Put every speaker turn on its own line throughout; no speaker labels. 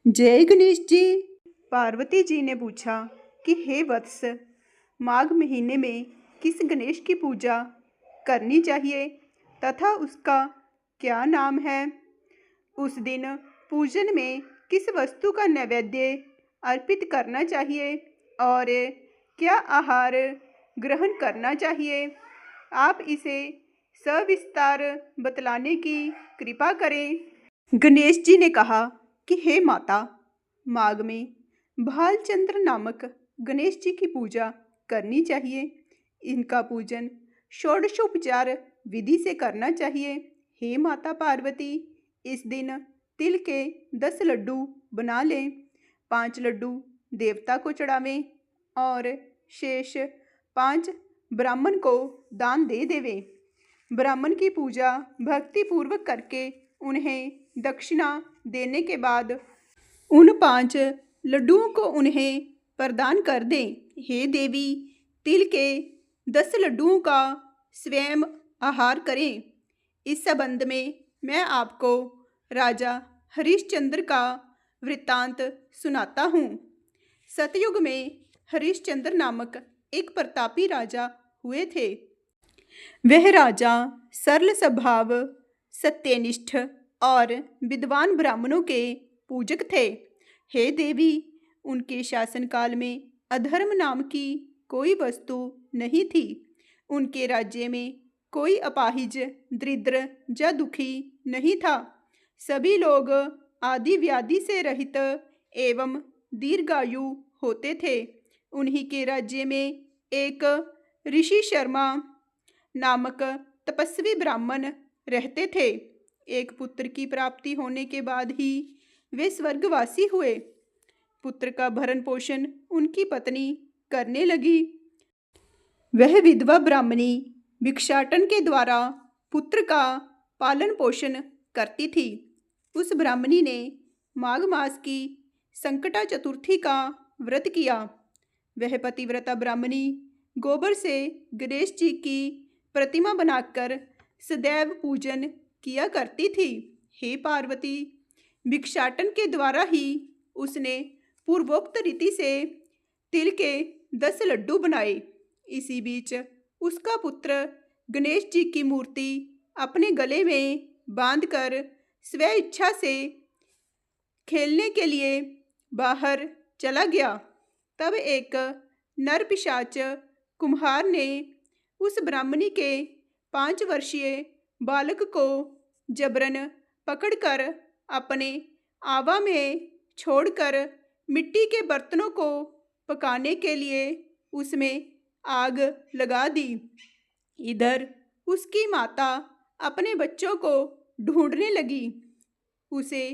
जय गणेश जी। पार्वती जी ने पूछा कि हे वत्स, माघ महीने में किस गणेश की पूजा करनी चाहिए तथा उसका क्या नाम है। उस दिन पूजन में किस वस्तु का नैवेद्य अर्पित करना चाहिए और क्या आहार ग्रहण करना चाहिए। आप इसे सविस्तार बतलाने की कृपा करें। गणेश जी ने कहा कि हे माता, माघ में भालचंद्र नामक गणेश जी की पूजा करनी चाहिए। इनका पूजन षोडशोपचार विधि से करना चाहिए। हे माता पार्वती, इस दिन तिल के 10 लड्डू बना लें, 5 लड्डू देवता को चढ़ावें और शेष 5 ब्राह्मण को दान दे देवें। ब्राह्मण की पूजा भक्तिपूर्वक करके उन्हें दक्षिणा देने के बाद उन 5 लड्डुओं को उन्हें प्रदान कर दें। हे देवी, तिल के 10 लड्डुओं का स्वयं आहार करें। इस संबंध में मैं आपको राजा हरिश्चंद्र का वृत्तांत सुनाता हूँ। सतयुग में हरिश्चंद्र नामक एक प्रतापी राजा हुए थे। वह राजा सरल स्वभाव, सत्यनिष्ठ और विद्वान ब्राह्मणों के पूजक थे। हे देवी, उनके शासनकाल में अधर्म नाम की कोई वस्तु नहीं थी। उनके राज्य में कोई अपाहिज, दरिद्र या दुखी नहीं था। सभी लोग आदि व्याधि से रहित एवं दीर्घायु होते थे। उन्हीं के राज्य में एक ऋषि शर्मा नामक तपस्वी ब्राह्मण रहते थे। एक पुत्र की प्राप्ति होने के बाद ही वे स्वर्गवासी हुए। पुत्र का भरण पोषण उनकी पत्नी करने लगी। वह विधवा ब्राह्मणी भिक्षाटन के द्वारा पुत्र का पालन पोषण करती थी। उस ब्राह्मणी ने माघ मास की संकटा चतुर्थी का व्रत किया। वह पतिव्रता ब्राह्मणी गोबर से गणेश जी की प्रतिमा बनाकर सदैव पूजन किया करती थी। हे पार्वती, भिक्षाटन के द्वारा ही उसने पूर्वोक्त रीति से तिल के 10 लड्डू बनाए। इसी बीच उसका पुत्र गणेश जी की मूर्ति अपने गले में बांधकर स्व इच्छा से खेलने के लिए बाहर चला गया। तब एक नर पिशाच कुम्हार ने उस ब्राह्मणी के 5 वर्षीय बालक को जबरन पकड़कर अपने आवा में छोड़कर मिट्टी के बर्तनों को पकाने के लिए उसमें आग लगा दी। इधर उसकी माता अपने बच्चों को ढूंढने लगी। उसे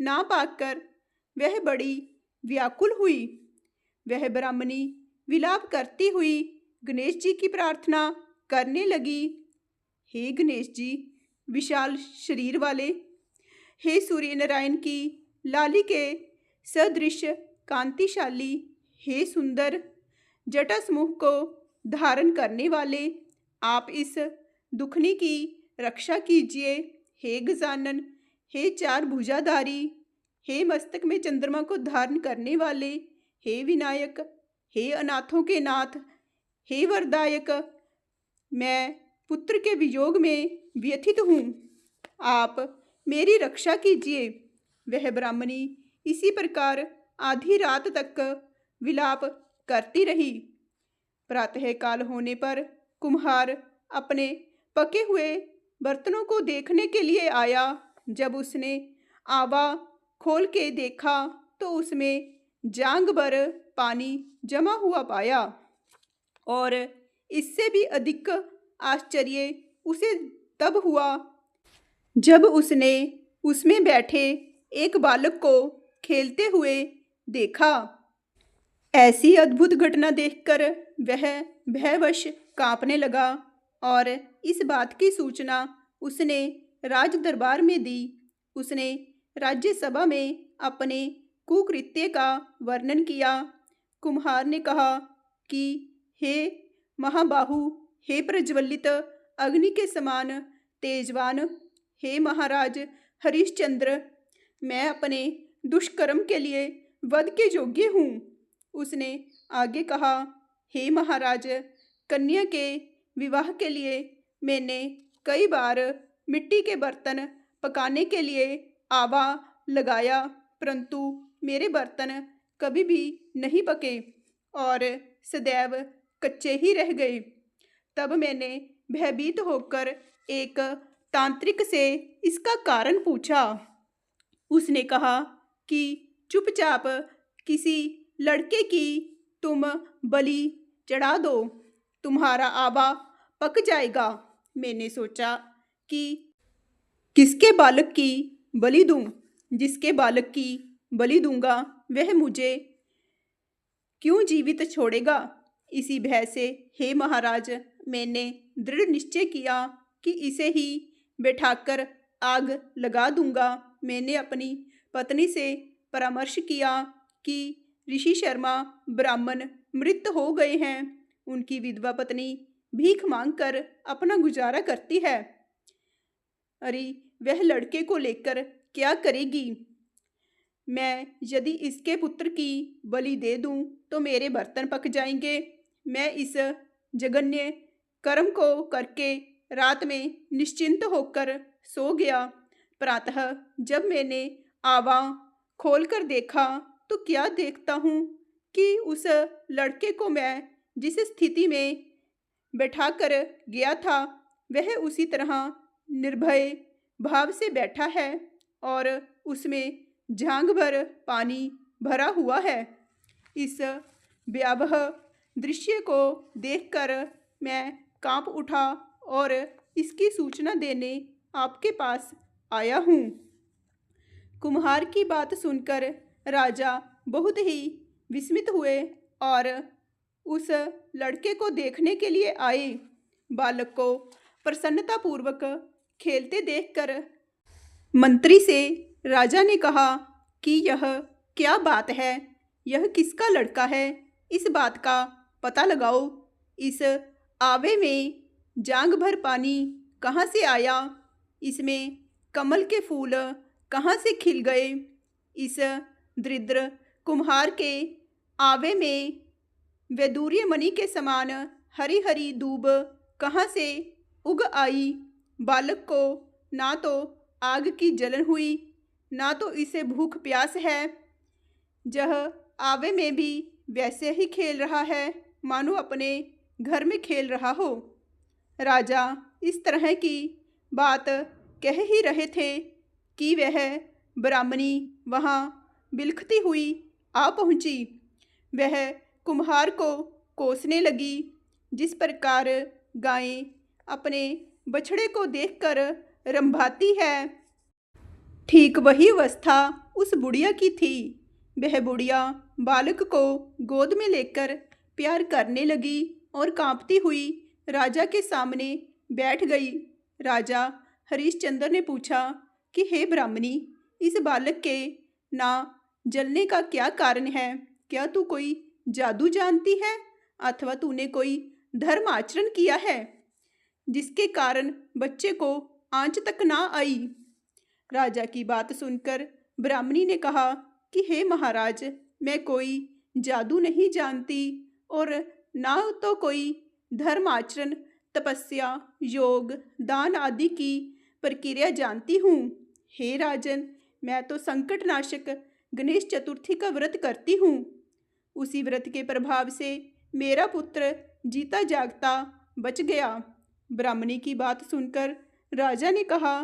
ना पाकर वह बड़ी व्याकुल हुई। वह ब्राह्मणी विलाप करती हुई गणेश जी की प्रार्थना करने लगी। हे गणेश जी, विशाल शरीर वाले, हे सूर्य नारायण की लाली के सदृश कांतिशाली, हे सुंदर जटा समूह को धारण करने वाले, आप इस दुखनी की रक्षा कीजिए। हे गजानन, हे 4 भुजाधारी, हे मस्तक में चंद्रमा को धारण करने वाले, हे विनायक, हे अनाथों के नाथ, हे वरदायक, मैं पुत्र के वियोग में व्यथित हूँ, आप मेरी रक्षा कीजिए। वह ब्राह्मणी इसी प्रकार आधी रात तक विलाप करती रही। प्रातःकाल होने पर कुम्हार अपने पके हुए बर्तनों को देखने के लिए आया। जब उसने आवा खोल के देखा तो उसमें जांग भर पानी जमा हुआ पाया। और इससे भी अधिक आश्चर्य उसे तब हुआ जब उसने उसमें बैठे एक बालक को खेलते हुए देखा। ऐसी अद्भुत घटना देखकर वह भयवश कांपने लगा और इस बात की सूचना उसने राज दरबार में दी। उसने राज्यसभा में अपने कुकृत्य का वर्णन किया। कुम्हार ने कहा कि हे महाबाहु, हे प्रज्वलित अग्नि के समान तेजवान, हे महाराज हरिश्चंद्र, मैं अपने दुष्कर्म के लिए वध के योग्य हूँ। उसने आगे कहा, हे महाराज, कन्या के विवाह के लिए मैंने कई बार मिट्टी के बर्तन पकाने के लिए आवा लगाया, परंतु मेरे बर्तन कभी भी नहीं पके और सदैव कच्चे ही रह गए। तब मैंने भयभीत होकर एक तांत्रिक से इसका कारण पूछा। उसने कहा कि चुपचाप किसी लड़के की तुम बलि चढ़ा दो, तुम्हारा आवा पक जाएगा। मैंने सोचा कि किसके बालक की बलि दूं? जिसके बालक की बलि दूंगा वह मुझे क्यों जीवित छोड़ेगा? इसी भय से, हे महाराज, मैंने दृढ़ निश्चय किया कि इसे ही बैठाकर आग लगा दूंगा। मैंने अपनी पत्नी से परामर्श किया कि ऋषि शर्मा ब्राह्मण मृत हो गए हैं। उनकी विधवा पत्नी भीख मांगकर अपना गुजारा करती है। अरे वह लड़के को लेकर क्या करेगी? मैं यदि इसके पुत्र की बलि दे दूं तो मेरे बर्तन पक जाएंगे। मैं इस जघन्य कर्म को करके रात में निश्चिंत होकर सो गया। प्रातः जब मैंने आवा खोलकर देखा तो क्या देखता हूँ कि उस लड़के को मैं जिस स्थिति में बैठा कर गया था वह उसी तरह निर्भय भाव से बैठा है और उसमें झांग भर पानी भरा हुआ है। इस भयावह दृश्य को देखकर मैं कांप उठा और इसकी सूचना देने आपके पास आया हूँ। कुम्हार की बात सुनकर राजा बहुत ही विस्मित हुए और उस लड़के को देखने के लिए आए। बालक को प्रसन्नतापूर्वक खेलते देखकर मंत्री से राजा ने कहा कि यह क्या बात है? यह किसका लड़का है? इस बात का पता लगाओ। इस आवे में जांग भर पानी कहाँ से आया? इसमें कमल के फूल कहाँ से खिल गए? इस दरिद्र कुम्हार के आवे में वैदूर्य मणि के समान हरी हरी दूब कहाँ से उग आई? बालक को ना तो आग की जलन हुई, ना तो इसे भूख प्यास है। यह आवे में भी वैसे ही खेल रहा है मानो अपने घर में खेल रहा हो। राजा इस तरह की बात कह ही रहे थे कि वह ब्राह्मणी वहाँ बिलखती हुई आ पहुँची। वह कुम्हार को कोसने लगी जिस प्रकार गायें अपने बछड़े को देखकर रंभाती है। ठीक वही अवस्था उस बुढ़िया की थी। वह बुढ़िया बालक को गोद में लेकर प्यार करने लगी और कांपती हुई राजा के सामने बैठ गई। राजा हरिश्चंद्र ने पूछा कि हे ब्राह्मणी, इस बालक के ना जलने का क्या कारण है? क्या तू कोई जादू जानती है अथवा तूने कोई धर्म आचरण किया है जिसके कारण बच्चे को आंच तक ना आई? राजा की बात सुनकर ब्राह्मणी ने कहा कि हे महाराज, मैं कोई जादू नहीं जानती और ना तो कोई धर्म आचरण, तपस्या, योग, दान आदि की प्रक्रिया जानती हूँ। हे राजन, मैं तो संकटनाशक गणेश चतुर्थी का व्रत करती हूँ। उसी व्रत के प्रभाव से मेरा पुत्र जीता जागता बच गया। ब्राह्मणी की बात सुनकर राजा ने कहा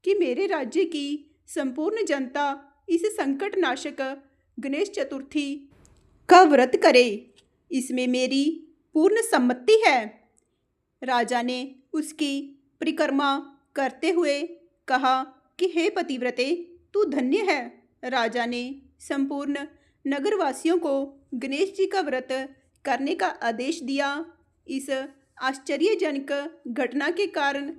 कि मेरे राज्य की संपूर्ण जनता इस संकटनाशक गणेश चतुर्थी का व्रत करे, इसमें मेरी पूर्ण सम्मति है। राजा ने उसकी परिक्रमा करते हुए कहा कि हे पतिव्रते, तू धन्य है। राजा ने संपूर्ण नगरवासियों को गणेश जी का व्रत करने का आदेश दिया। इस आश्चर्यजनक घटना के कारण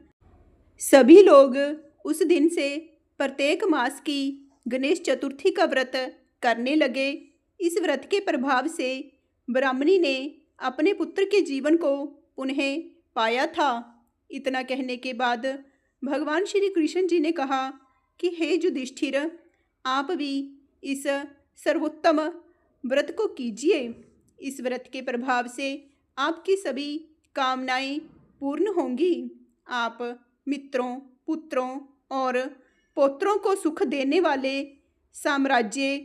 सभी लोग उस दिन से प्रत्येक मास की गणेश चतुर्थी का व्रत करने लगे। इस व्रत के प्रभाव से ब्राह्मणी ने अपने पुत्र के जीवन को पुनः पाया था। इतना कहने के बाद भगवान श्री कृष्ण जी ने कहा कि हे युधिष्ठिर, आप भी इस सर्वोत्तम व्रत को कीजिए। इस व्रत के प्रभाव से आपकी सभी कामनाएं पूर्ण होंगी। आप मित्रों, पुत्रों और पौत्रों को सुख देने वाले साम्राज्य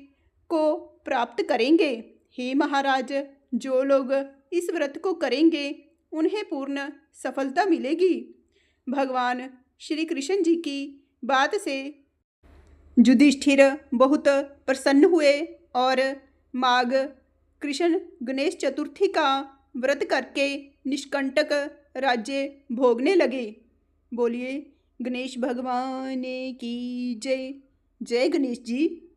को प्राप्त करेंगे। हे महाराज, जो लोग इस व्रत को करेंगे उन्हें पूर्ण सफलता मिलेगी। भगवान श्री कृष्ण जी की बात से युधिष्ठिर बहुत प्रसन्न हुए और माघ कृष्ण गणेश चतुर्थी का व्रत करके निष्कंटक राज्य भोगने लगे। बोलिए गणेश भगवान की जय। जय गणेश जी।